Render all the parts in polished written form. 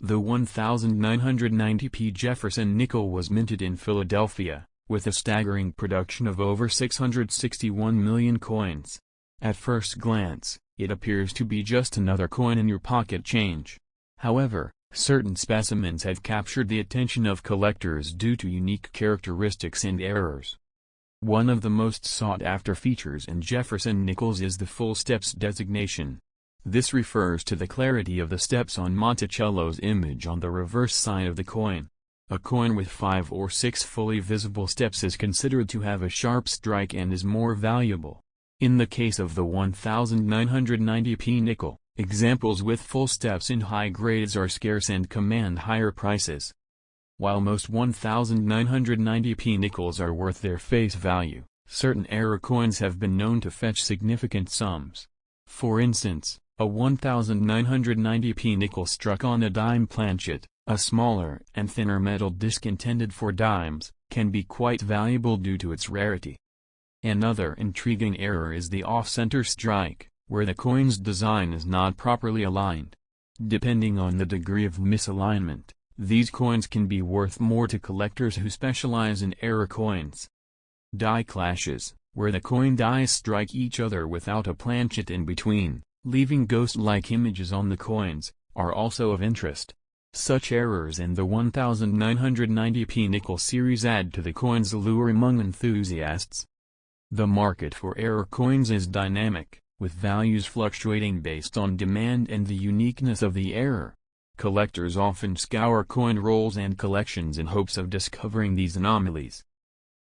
The 1990p Jefferson nickel was minted in Philadelphia, with a staggering production of over 661 million coins. At first glance, it appears to be just another coin in your pocket change. However, certain specimens have captured the attention of collectors due to unique characteristics and errors. One of the most sought-after features in Jefferson nickels is the full steps designation. This refers to the clarity of the steps on Monticello's image on the reverse side of the coin. A coin with 5 or 6 fully visible steps is considered to have a sharp strike and is more valuable. In the case of the 1990p nickel, examples with full steps in high grades are scarce and command higher prices. While most 1990p nickels are worth their face value, certain error coins have been known to fetch significant sums. For instance, a 1990p nickel struck on a dime planchet, a smaller and thinner metal disc intended for dimes, can be quite valuable due to its rarity. Another intriguing error is the off-center strike, where the coin's design is not properly aligned. Depending on the degree of misalignment, these coins can be worth more to collectors who specialize in error coins. Die clashes, where the coin dies strike each other without a planchet in between, leaving ghost-like images on the coins, are also of interest. Such errors in the 1990p nickel series add to the coin's allure among enthusiasts. The market for error coins is dynamic, with values fluctuating based on demand and the uniqueness of the error. Collectors often scour coin rolls and collections in hopes of discovering these anomalies.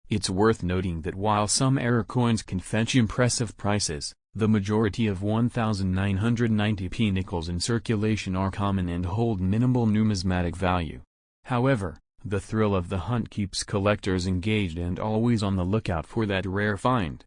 It's worth noting that while some error coins can fetch impressive prices, the majority of 1990p nickels in circulation are common and hold minimal numismatic value. However, the thrill of the hunt keeps collectors engaged and always on the lookout for that rare find.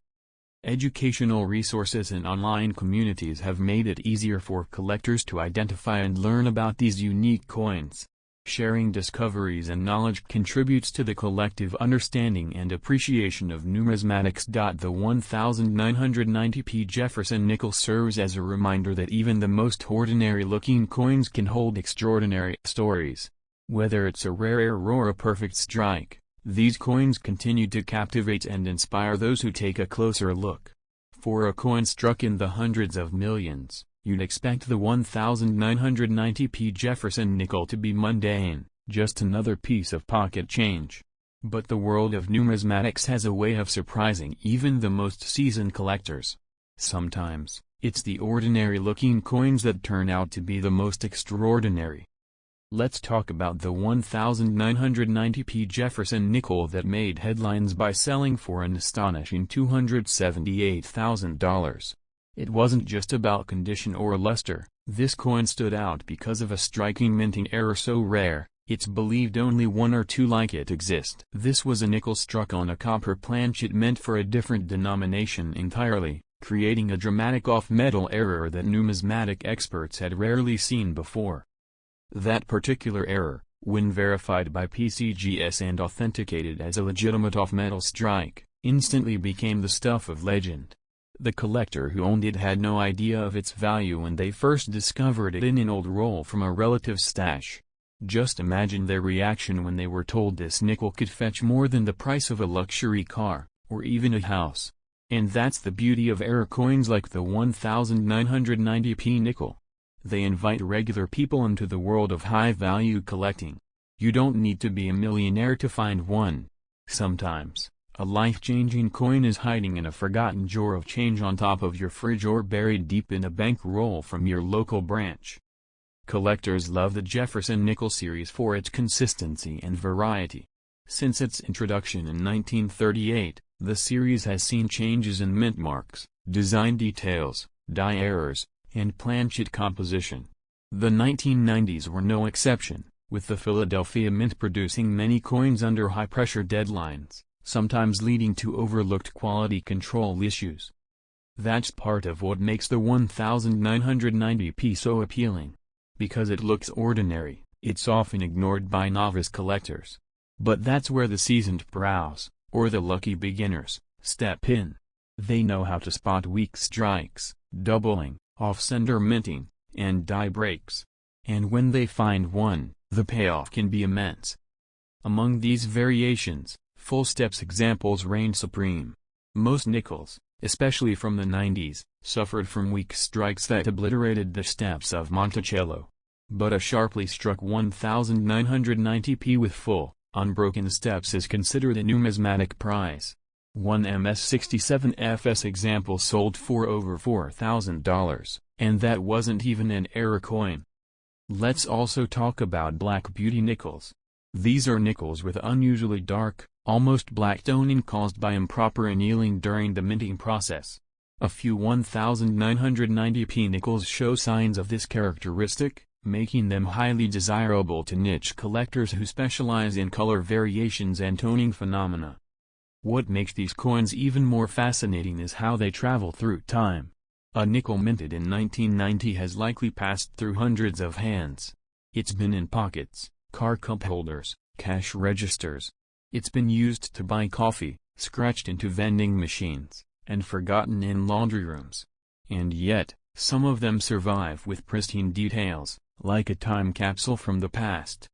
Educational resources and online communities have made it easier for collectors to identify and learn about these unique coins. Sharing discoveries and knowledge contributes to the collective understanding and appreciation of numismatics. The 1990p Jefferson nickel serves as a reminder that even the most ordinary-looking coins can hold extraordinary stories. Whether it's a rare error or a perfect strike, these coins continue to captivate and inspire those who take a closer look. For a coin struck in the hundreds of millions, you'd expect the 1990p Jefferson nickel to be mundane, just another piece of pocket change. But the world of numismatics has a way of surprising even the most seasoned collectors. Sometimes, it's the ordinary-looking coins that turn out to be the most extraordinary. Let's talk about the 1990p Jefferson nickel that made headlines by selling for an astonishing $278,000. It wasn't just about condition or luster. This coin stood out because of a striking minting error so rare, it's believed only one or two like it exist. This was a nickel struck on a copper planchet meant for a different denomination entirely, creating a dramatic off-metal error that numismatic experts had rarely seen before. That particular error, when verified by PCGS and authenticated as a legitimate off-metal strike, instantly became the stuff of legend. The collector who owned it had no idea of its value when they first discovered it in an old roll from a relative's stash. Just imagine their reaction when they were told this nickel could fetch more than the price of a luxury car, or even a house. And that's the beauty of error coins like the 1990p nickel. They invite regular people into the world of high-value collecting. You don't need to be a millionaire to find one. Sometimes, a life-changing coin is hiding in a forgotten drawer of change on top of your fridge or buried deep in a bank roll from your local branch. Collectors love the Jefferson nickel series for its consistency and variety. Since its introduction in 1938, the series has seen changes in mint marks, design details, die errors, and planchet composition. The 1990s were no exception, with the Philadelphia Mint producing many coins under high-pressure deadlines, sometimes leading to overlooked quality control issues. That's part of what makes the 1990p so appealing. Because it looks ordinary, it's often ignored by novice collectors. But that's where the seasoned pros, or the lucky beginners, step in. They know how to spot weak strikes, doubling, off-center minting, and die breaks. And when they find one, the payoff can be immense. Among these variations, full steps examples reign supreme. Most nickels, especially from the 90s, suffered from weak strikes that obliterated the steps of Monticello. But a sharply struck 1990p with full, unbroken steps is considered a numismatic prize. One MS-67 FS example sold for over $4,000, and that wasn't even an error coin. Let's also talk about Black Beauty nickels. These are nickels with unusually dark, almost black toning caused by improper annealing during the minting process. A few 1990p nickels show signs of this characteristic, making them highly desirable to niche collectors who specialize in color variations and toning phenomena. What makes these coins even more fascinating is how they travel through time. A nickel minted in 1990 has likely passed through hundreds of hands. It's been in pockets, car cup holders, cash registers. It's been used to buy coffee, scratched into vending machines, and forgotten in laundry rooms. And yet, some of them survive with pristine details, like a time capsule from the past.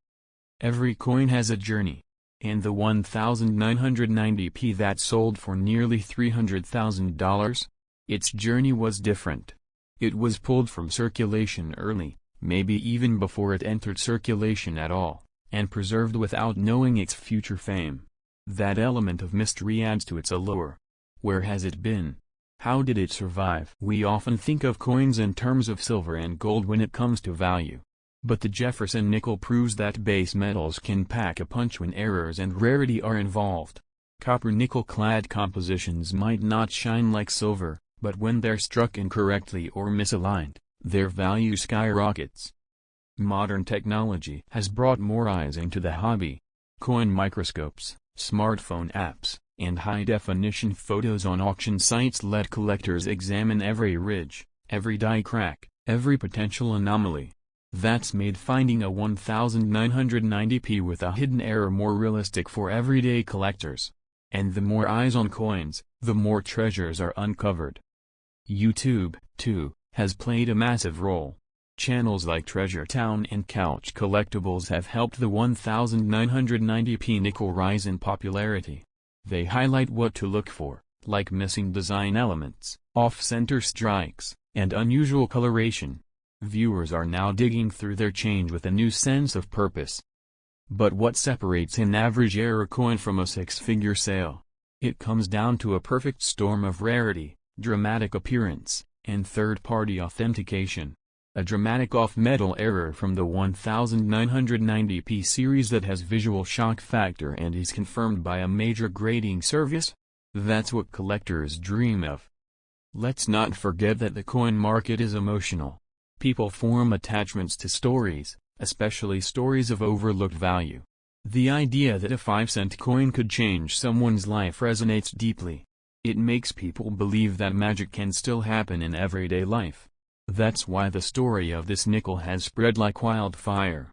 Every coin has a journey. And the 1990p that sold for nearly $300,000? Its journey was different. It was pulled from circulation early, maybe even before it entered circulation at all, and preserved without knowing its future fame. That element of mystery adds to its allure. Where has it been? How did it survive? We often think of coins in terms of silver and gold when it comes to value. But the Jefferson nickel proves that base metals can pack a punch when errors and rarity are involved. Copper-nickel-clad compositions might not shine like silver, but when they're struck incorrectly or misaligned, their value skyrockets. Modern technology has brought more eyes into the hobby. Coin microscopes, smartphone apps, and high-definition photos on auction sites let collectors examine every ridge, every die crack, every potential anomaly. That's made finding a 1990p with a hidden error more realistic for everyday collectors. And the more eyes on coins, the more treasures are uncovered. YouTube, too, has played a massive role. Channels like Treasure Town and Couch Collectibles have helped the 1990p nickel rise in popularity. They highlight what to look for, like missing design elements, off-center strikes, and unusual coloration. Viewers are now digging through their change with a new sense of purpose. But what separates an average error coin from a six-figure sale? It comes down to a perfect storm of rarity, dramatic appearance, and third-party authentication. A dramatic off-metal error from the 1990p series that has visual shock factor and is confirmed by a major grading service? That's what collectors dream of. Let's not forget that the coin market is emotional. People form attachments to stories, especially stories of overlooked value. The idea that a 5-cent coin could change someone's life resonates deeply. It makes people believe that magic can still happen in everyday life. That's why the story of this nickel has spread like wildfire.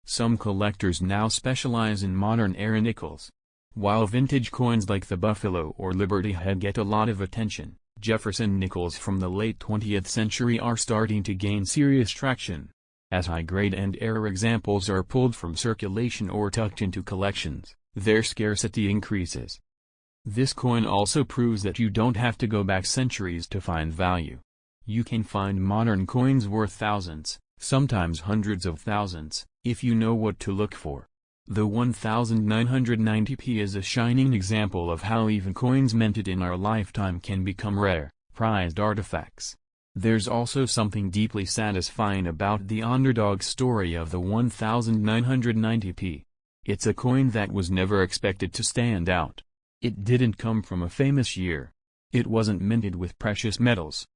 Some collectors now specialize in modern-era nickels. While vintage coins like the Buffalo or Liberty Head get a lot of attention, Jefferson nickels from the late 20th century are starting to gain serious traction. As high-grade and error examples are pulled from circulation or tucked into collections, their scarcity increases. This coin also proves that you don't have to go back centuries to find value. You can find modern coins worth thousands, sometimes hundreds of thousands, if you know what to look for. The 1990p is a shining example of how even coins minted in our lifetime can become rare, prized artifacts. There's also something deeply satisfying about the underdog story of the 1990p. It's a coin that was never expected to stand out. It didn't come from a famous year. It wasn't minted with precious metals,